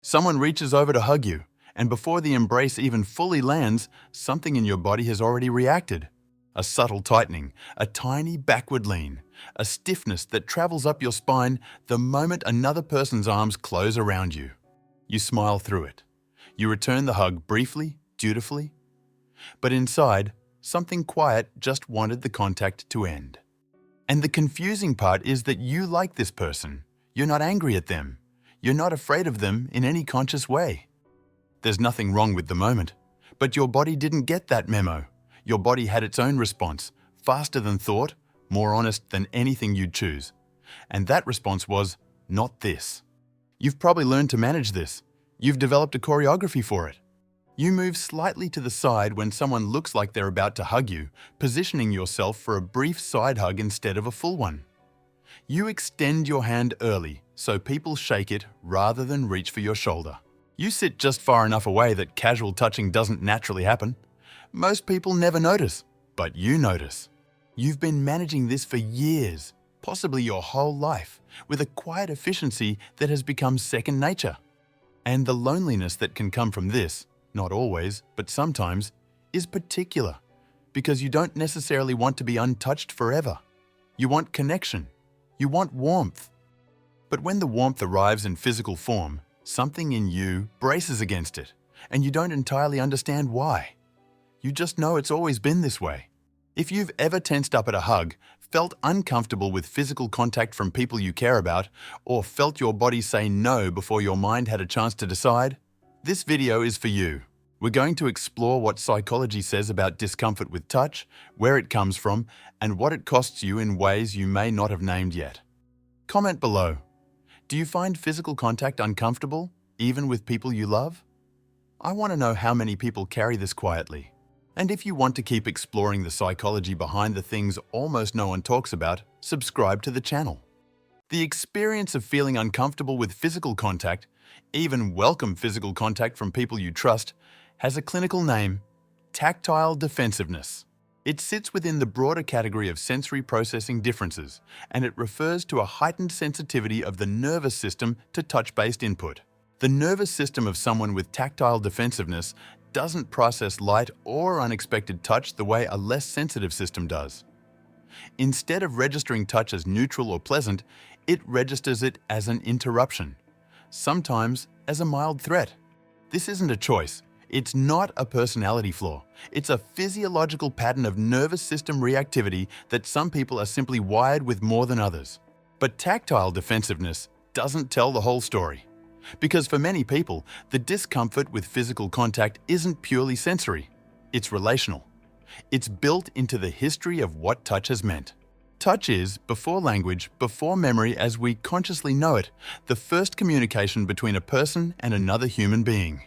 Someone reaches over to hug you, and before the embrace even fully lands, something in your body has already reacted. A subtle tightening, a tiny backward lean, a stiffness that travels up your spine the moment another person's arms close around you. You smile through it. You return the hug briefly, dutifully. But inside, something quiet just wanted the contact to end. And the confusing part is that you like this person. You're not angry at them. You're not afraid of them in any conscious way. There's nothing wrong with the moment, but your body didn't get that memo. Your body had its own response, faster than thought, more honest than anything you'd choose. And that response was, not this. You've probably learned to manage this. You've developed a choreography for it. You move slightly to the side when someone looks like they're about to hug you, positioning yourself for a brief side hug instead of a full one. You extend your hand early, so people shake it rather than reach for your shoulder. You sit just far enough away that casual touching doesn't naturally happen. Most people never notice, but you notice. You've been managing this for years, possibly your whole life, with a quiet efficiency that has become second nature. And the loneliness that can come from this, not always, but sometimes, is particular, because you don't necessarily want to be untouched forever. You want connection. You want warmth. But when the warmth arrives in physical form, something in you braces against it, and you don't entirely understand why. You just know it's always been this way. If you've ever tensed up at a hug, felt uncomfortable with physical contact from people you care about, or felt your body say no before your mind had a chance to decide, this video is for you. We're going to explore what psychology says about discomfort with touch, where it comes from, and what it costs you in ways you may not have named yet. Comment below. Do you find physical contact uncomfortable, even with people you love? I want to know how many people carry this quietly. And if you want to keep exploring the psychology behind the things almost no one talks about, subscribe to the channel. The experience of feeling uncomfortable with physical contact, even welcome physical contact from people you trust, has a clinical name: tactile defensiveness. It sits within the broader category of sensory processing differences, and it refers to a heightened sensitivity of the nervous system to touch-based input. The nervous system of someone with tactile defensiveness doesn't process light or unexpected touch the way a less sensitive system does. Instead of registering touch as neutral or pleasant, it registers it as an interruption, sometimes as a mild threat. This isn't a choice. It's not a personality flaw. It's a physiological pattern of nervous system reactivity that some people are simply wired with more than others. But tactile defensiveness doesn't tell the whole story. Because for many people, the discomfort with physical contact isn't purely sensory. It's relational. It's built into the history of what touch has meant. Touch is, before language, before memory as we consciously know it, the first communication between a person and another human being.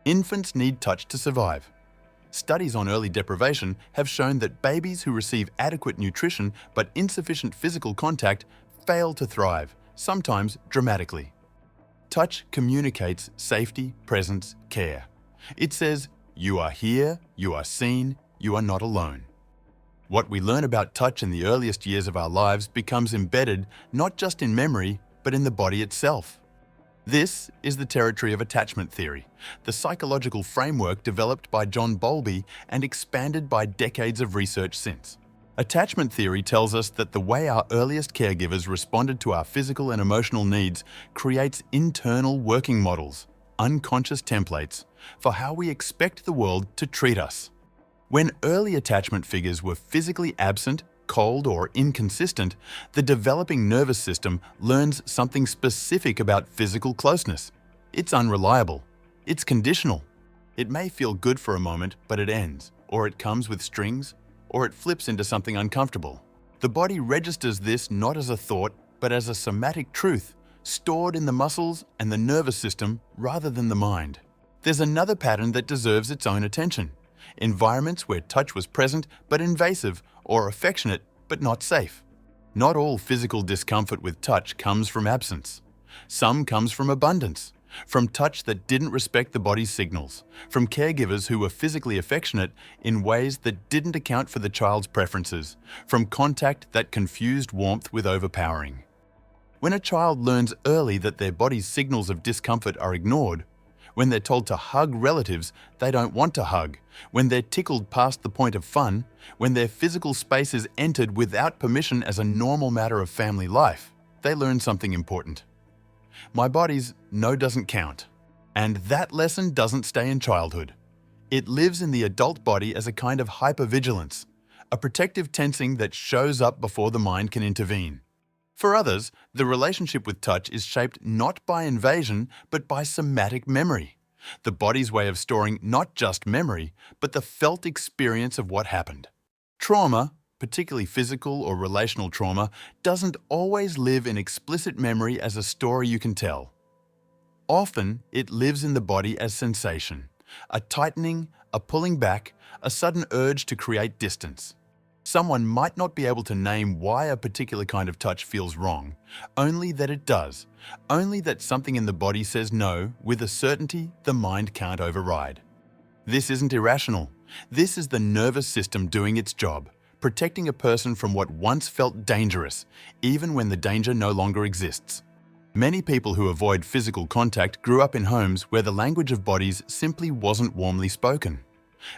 Infants need touch to survive. Studies on early deprivation have shown that babies who receive adequate nutrition but insufficient physical contact fail to thrive, sometimes dramatically. Touch communicates safety, presence, care. It says, you are here, you are seen, you are not alone. What we learn about touch in the earliest years of our lives becomes embedded not just in memory, but in the body itself. This is the territory of attachment theory, the psychological framework developed by John Bowlby and expanded by decades of research since. Attachment theory tells us that the way our earliest caregivers responded to our physical and emotional needs creates internal working models, unconscious templates, for how we expect the world to treat us. When early attachment figures were physically absent, cold, or inconsistent, the developing nervous system learns something specific about physical closeness. It's unreliable. It's conditional. It may feel good for a moment, but it ends, or it comes with strings, or it flips into something uncomfortable. The body registers this not as a thought, but as a somatic truth, stored in the muscles and the nervous system rather than the mind. There's another pattern that deserves its own attention. Environments where touch was present but invasive, or affectionate but not safe. Not all physical discomfort with touch comes from absence. Some comes from abundance, from touch that didn't respect the body's signals, from caregivers who were physically affectionate in ways that didn't account for the child's preferences, from contact that confused warmth with overpowering. When a child learns early that their body's signals of discomfort are ignored, when they're told to hug relatives they don't want to hug, when they're tickled past the point of fun, when their physical space is entered without permission as a normal matter of family life, they learn something important. My body's no doesn't count. And that lesson doesn't stay in childhood. It lives in the adult body as a kind of hypervigilance, a protective tensing that shows up before the mind can intervene. For others, the relationship with touch is shaped not by invasion, but by somatic memory, the body's way of storing not just memory, but the felt experience of what happened. Trauma, particularly physical or relational trauma, doesn't always live in explicit memory as a story you can tell. Often, it lives in the body as sensation, a tightening, a pulling back, a sudden urge to create distance. Someone might not be able to name why a particular kind of touch feels wrong, only that it does, only that something in the body says no with a certainty the mind can't override. This isn't irrational. This is the nervous system doing its job, protecting a person from what once felt dangerous, even when the danger no longer exists. Many people who avoid physical contact grew up in homes where the language of bodies simply wasn't warmly spoken.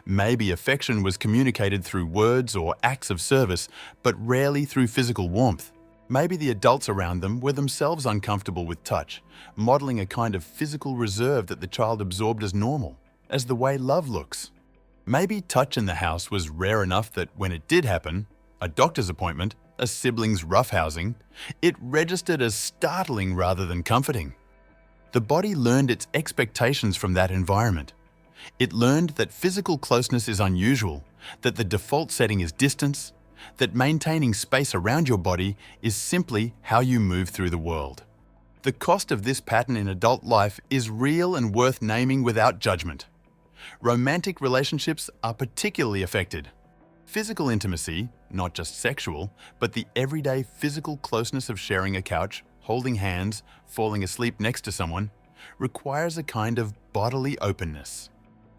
Maybe affection was communicated through words or acts of service, but rarely through physical warmth. Maybe the adults around them were themselves uncomfortable with touch, modeling a kind of physical reserve that the child absorbed as normal, as the way love looks. Maybe touch in the house was rare enough that when it did happen, a doctor's appointment, a sibling's roughhousing, it registered as startling rather than comforting. The body learned its expectations from that environment. It learned that physical closeness is unusual, that the default setting is distance, that maintaining space around your body is simply how you move through the world. The cost of this pattern in adult life is real and worth naming without judgment. Romantic relationships are particularly affected. Physical intimacy, not just sexual, but the everyday physical closeness of sharing a couch, holding hands, falling asleep next to someone, requires a kind of bodily openness.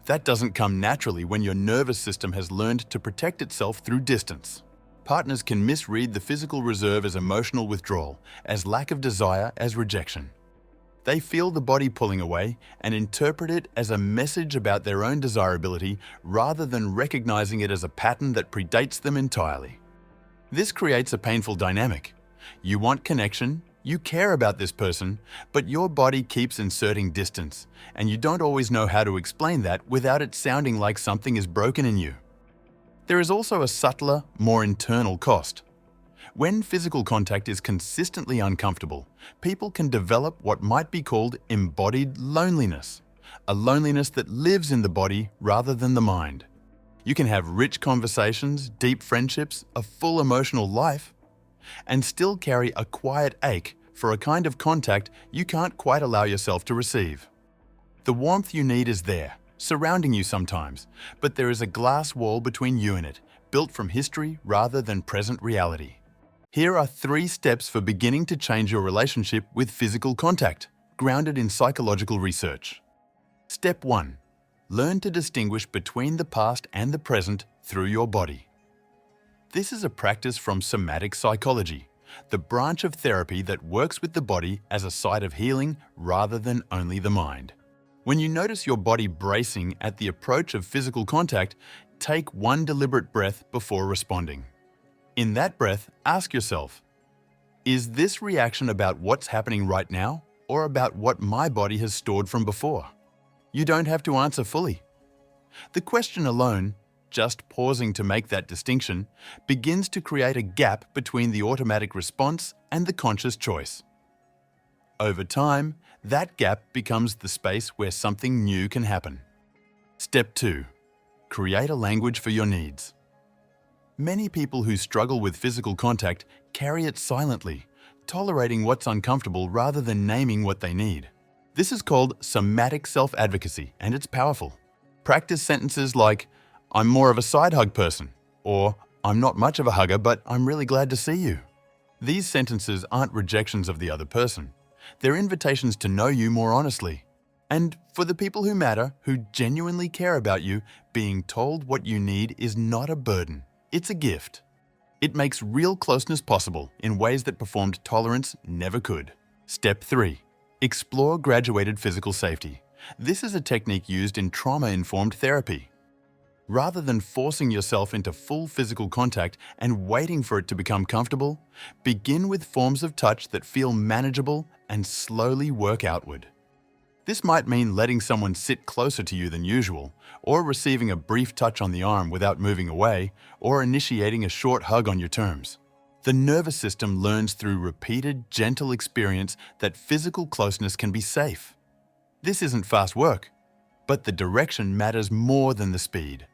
That doesn't come naturally when your nervous system has learned to protect itself through distance. Partners can misread the physical reserve as emotional withdrawal, as lack of desire, as rejection. They feel the body pulling away and interpret it as a message about their own desirability rather than recognizing it as a pattern that predates them entirely. This creates a painful dynamic. You want connection, you care about this person, but your body keeps inserting distance, and you don't always know how to explain that without it sounding like something is broken in you. There is also a subtler, more internal cost. When physical contact is consistently uncomfortable, people can develop what might be called embodied loneliness, a loneliness that lives in the body rather than the mind. You can have rich conversations, deep friendships, a full emotional life, and still carry a quiet ache for a kind of contact you can't quite allow yourself to receive. The warmth you need is there, surrounding you sometimes, but there is a glass wall between you and it, built from history rather than present reality. Here are 3 steps for beginning to change your relationship with physical contact, grounded in psychological research. Step 1. Learn to distinguish between the past and the present through your body. This is a practice from somatic psychology, the branch of therapy that works with the body as a site of healing rather than only the mind. When you notice your body bracing at the approach of physical contact, take one deliberate breath before responding. In that breath, ask yourself, is this reaction about what's happening right now or about what my body has stored from before? You don't have to answer fully. The question alone, just pausing to make that distinction, begins to create a gap between the automatic response and the conscious choice. Over time, that gap becomes the space where something new can happen. Step 2. Create a language for your needs. Many people who struggle with physical contact carry it silently, tolerating what's uncomfortable rather than naming what they need. This is called somatic self-advocacy, and it's powerful. Practice sentences like, "I'm more of a side hug person," or "I'm not much of a hugger, but I'm really glad to see you." These sentences aren't rejections of the other person. They're invitations to know you more honestly. And for the people who matter, who genuinely care about you, being told what you need is not a burden. It's a gift. It makes real closeness possible in ways that performed tolerance never could. Step 3. Explore graduated physical safety. This is a technique used in trauma-informed therapy. Rather than forcing yourself into full physical contact and waiting for it to become comfortable, begin with forms of touch that feel manageable and slowly work outward. This might mean letting someone sit closer to you than usual, or receiving a brief touch on the arm without moving away, or initiating a short hug on your terms. The nervous system learns through repeated, gentle experience that physical closeness can be safe. This isn't fast work, but the direction matters more than the speed.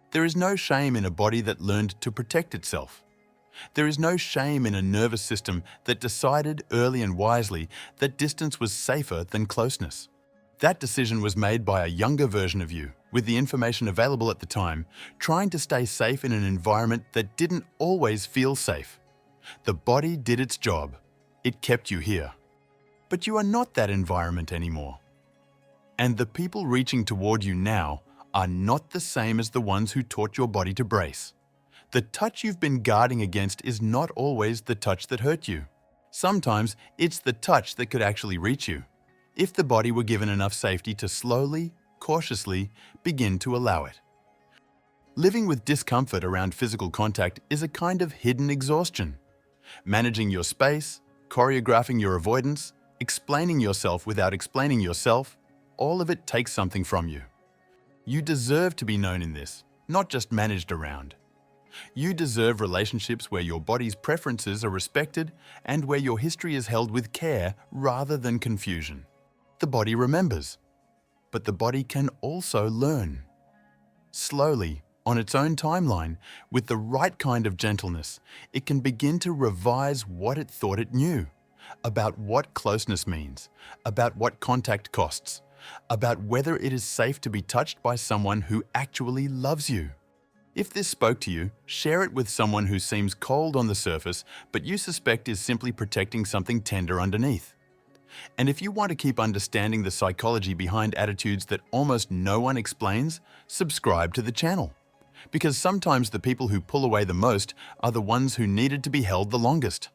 There is no shame in a body that learned to protect itself. There is no shame in a nervous system that decided early and wisely that distance was safer than closeness. That decision was made by a younger version of you, with the information available at the time, trying to stay safe in an environment that didn't always feel safe. The body did its job. It kept you here. But you are not that environment anymore. And the people reaching toward you now are not the same as the ones who taught your body to brace. The touch you've been guarding against is not always the touch that hurt you. Sometimes it's the touch that could actually reach you, if the body were given enough safety to slowly, cautiously begin to allow it. Living with discomfort around physical contact is a kind of hidden exhaustion. Managing your space, choreographing your avoidance, explaining yourself without explaining yourself, all of it takes something from you. You deserve to be known in this, not just managed around. You deserve relationships where your body's preferences are respected and where your history is held with care rather than confusion. The body remembers, but the body can also learn. Slowly, on its own timeline, with the right kind of gentleness, it can begin to revise what it thought it knew, about what closeness means, about what contact costs, about whether it is safe to be touched by someone who actually loves you. If this spoke to you, share it with someone who seems cold on the surface, but you suspect is simply protecting something tender underneath. And if you want to keep understanding the psychology behind attitudes that almost no one explains, subscribe to the channel. Because sometimes the people who pull away the most are the ones who needed to be held the longest.